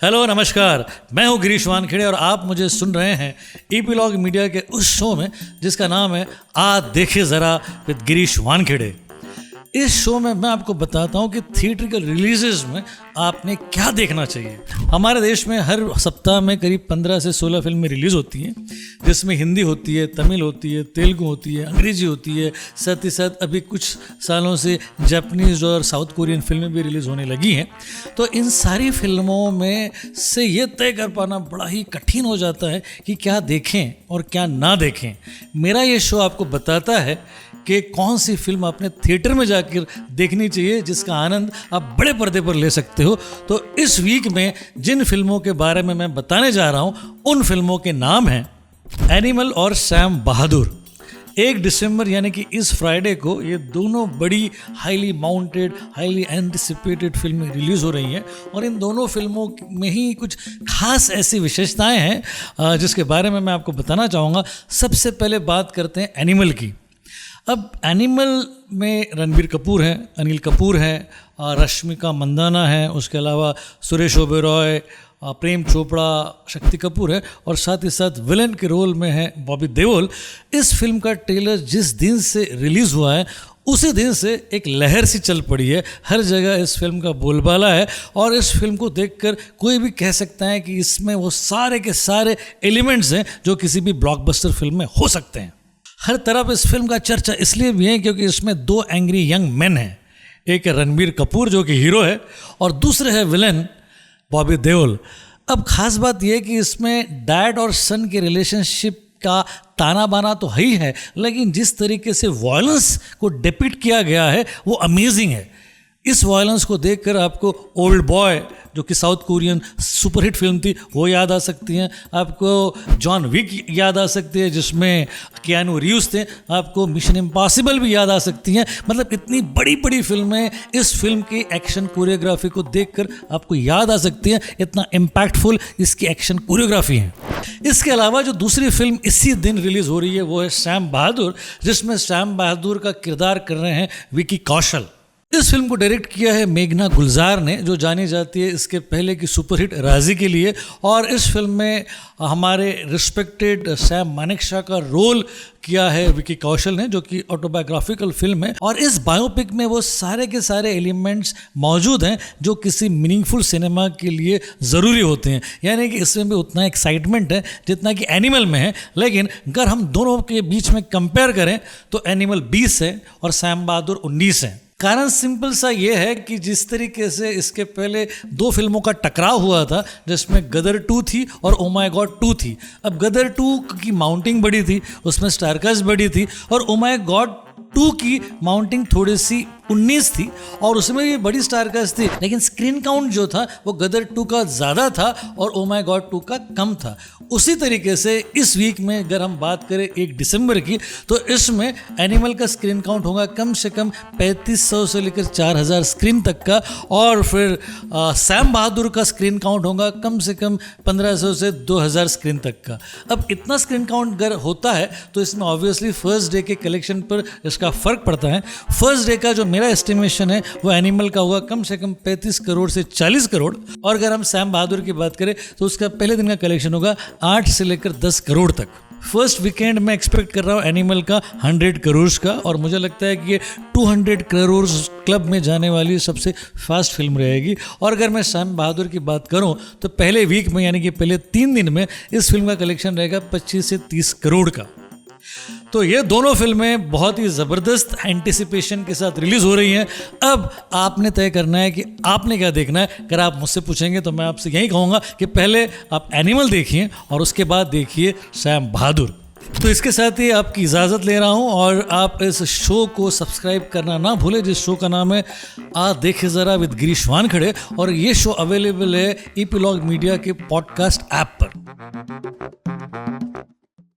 Hello नमस्कार, मैं हूँ गिरीश वानखेड़े और आप मुझे सुन रहे हैं ईपीलॉग मीडिया के उस शो में जिसका नाम है आ देखे ज़रा विद गिरीश वानखेड़े। इस शो में मैं आपको बताता हूँ कि थिएट्रिकल रिलीजेस में आपने क्या देखना चाहिए। हमारे देश में हर सप्ताह में करीब 15 से 16 फिल्में रिलीज़ होती हैं, जिसमें हिंदी होती है, तमिल होती है, तेलुगु होती है, अंग्रेजी होती है। साथ ही साथ अभी कुछ सालों से जापानीज़ और साउथ कोरियन फिल्में भी रिलीज़ होने लगी हैं। तो इन सारी फिल्मों में से ये तय कर पाना बड़ा ही कठिन हो जाता है कि क्या देखें और क्या ना देखें। मेरा ये शो आपको बताता है कि कौन सी फिल्म आपने थिएटर में जाकर देखनी चाहिए, जिसका आनंद आप बड़े पर्दे पर ले सकते हो। तो इस वीक में जिन फिल्मों के बारे में मैं बताने जा रहा हूँ उन फिल्मों के नाम हैं एनिमल और सैम बहादुर। 1 दिसंबर यानी कि इस फ्राइडे को ये दोनों बड़ी हाईली माउंटेड, हाईली एंटिसिपेटेड फिल्में रिलीज़ हो रही हैं और इन दोनों फिल्मों में ही कुछ खास ऐसी विशेषताएं हैं जिसके बारे में मैं आपको बताना चाहूँगा। सबसे पहले बात करते हैं एनिमल की। अब एनिमल में रणबीर कपूर हैं, अनिल कपूर हैं, रश्मिका मंदाना है, उसके अलावा सुरेश ओबेरॉय, प्रेम चोपड़ा, शक्ति कपूर है और साथ ही साथ विलन के रोल में है बॉबी देओल। इस फिल्म का ट्रेलर जिस दिन से रिलीज़ हुआ है उसी दिन से एक लहर सी चल पड़ी है। हर जगह इस फिल्म का बोलबाला है और इस फिल्म को देखकर कोई भी कह सकता है कि इसमें वो सारे के सारे एलिमेंट्स हैं जो किसी भी ब्लॉकबस्टर फिल्म में हो सकते हैं। हर तरफ इस फिल्म का चर्चा इसलिए भी है क्योंकि इसमें 2 एंग्री यंग मैन हैं। एक है रणबीर कपूर जो कि हीरो है और दूसरे है विलन बॉबी देओल। अब खास बात यह है कि इसमें डैड और सन के रिलेशनशिप का ताना बाना तो है ही है, लेकिन जिस तरीके से वायलेंस को डिपिक्ट किया गया है वो अमेजिंग है। इस वायलेंस को देखकर आपको ओल्ड बॉय जो कि साउथ कोरियन सुपरहिट फिल्म थी वो याद आ सकती हैं, आपको जॉन विक याद आ सकती है जिसमें कियानू रीव्स थे, आपको मिशन इम्पॉसिबल भी याद आ सकती हैं। मतलब इतनी बड़ी बड़ी फिल्में इस फिल्म की एक्शन कोरियोग्राफी को देखकर आपको याद आ सकती हैं, इतना इम्पैक्टफुल इसकी एक्शन कोरियोग्राफी है। इसके अलावा जो दूसरी फिल्म इसी दिन रिलीज़ हो रही है वो है सैम बहादुर, जिसमें सैम बहादुर का किरदार कर रहे हैं विकी कौशल। इस फिल्म को डायरेक्ट किया है मेघना गुलजार ने, जो जानी जाती है इसके पहले की सुपरहिट राजी के लिए। और इस फिल्म में हमारे रिस्पेक्टेड सैम मानेकशॉ का रोल किया है विकी कौशल ने, जो कि ऑटोबायोग्राफिकल फिल्म है। और इस बायोपिक में वो सारे के सारे एलिमेंट्स मौजूद हैं जो किसी मीनिंगफुल सिनेमा के लिए ज़रूरी होते हैं। यानी कि इसमें भी उतना एक्साइटमेंट है जितना कि एनिमल में है, लेकिन अगर हम दोनों के बीच में कंपेयर करें तो एनिमल 20 है और सैम बहादुर 19 है। कारण सिंपल सा ये है कि जिस तरीके से इसके पहले 2 फिल्मों का टकराव हुआ था जिसमें गदर 2 थी और ओ माय गॉड 2 थी। अब गदर 2 की माउंटिंग बड़ी थी, उसमें स्टारकास्ट बड़ी थी, और ओ माय गॉड 2 की माउंटिंग थोड़ी सी 19 थी और उसमें भी बड़ी स्टारकास्ट थी, लेकिन स्क्रीन काउंट जो था वो गदर 2 का ज़्यादा था और ओ माय गॉड 2 का कम था। उसी तरीके से इस वीक में अगर हम बात करें 1 दिसंबर की तो इसमें एनिमल का स्क्रीन काउंट होगा कम से कम 3500 से लेकर 4000 स्क्रीन तक का, और फिर सैम बहादुर का स्क्रीन काउंट होगा कम से कम 1500 से 2000 स्क्रीन तक का। अब इतना स्क्रीन काउंट अगर होता है तो इसमें ऑब्वियसली फर्स्ट डे के कलेक्शन पर इसका फ़र्क पड़ता है। फर्स्ट डे का जो मेरा एस्टिमेशन है वो एनिमल का होगा कम से कम 35 करोड़ से 40 करोड़, और अगर हम सैम बहादुर की बात करें तो उसका पहले दिन का कलेक्शन होगा 8 से लेकर 10 करोड़ तक। फर्स्ट वीकेंड में एक्सपेक्ट कर रहा हूँ एनिमल का 100 करोड़ का, और मुझे लगता है कि ये 200 करोड़ क्लब में जाने वाली सबसे फास्ट फिल्म रहेगी। और अगर मैं सैम बहादुर की बात करूँ तो पहले वीक में यानी कि पहले 3 दिन में इस फिल्म का कलेक्शन रहेगा 25 से 30 करोड़ का। तो ये दोनों फिल्में बहुत ही ज़बरदस्त एंटिसिपेशन के साथ रिलीज़ हो रही हैं। अब आपने तय करना है कि आपने क्या देखना है। अगर आप मुझसे पूछेंगे तो मैं आपसे यही कहूँगा कि पहले आप एनिमल देखिए और उसके बाद देखिए सैम बहादुर। तो इसके साथ ही आपकी इजाज़त ले रहा हूँ और आप इस शो को सब्सक्राइब करना ना भूलें, जिस शो का नाम है आ देखे ज़रा विद गिरीश वानखेड़े, और ये शो अवेलेबल है ईपीलॉग मीडिया के पॉडकास्ट ऐप पर।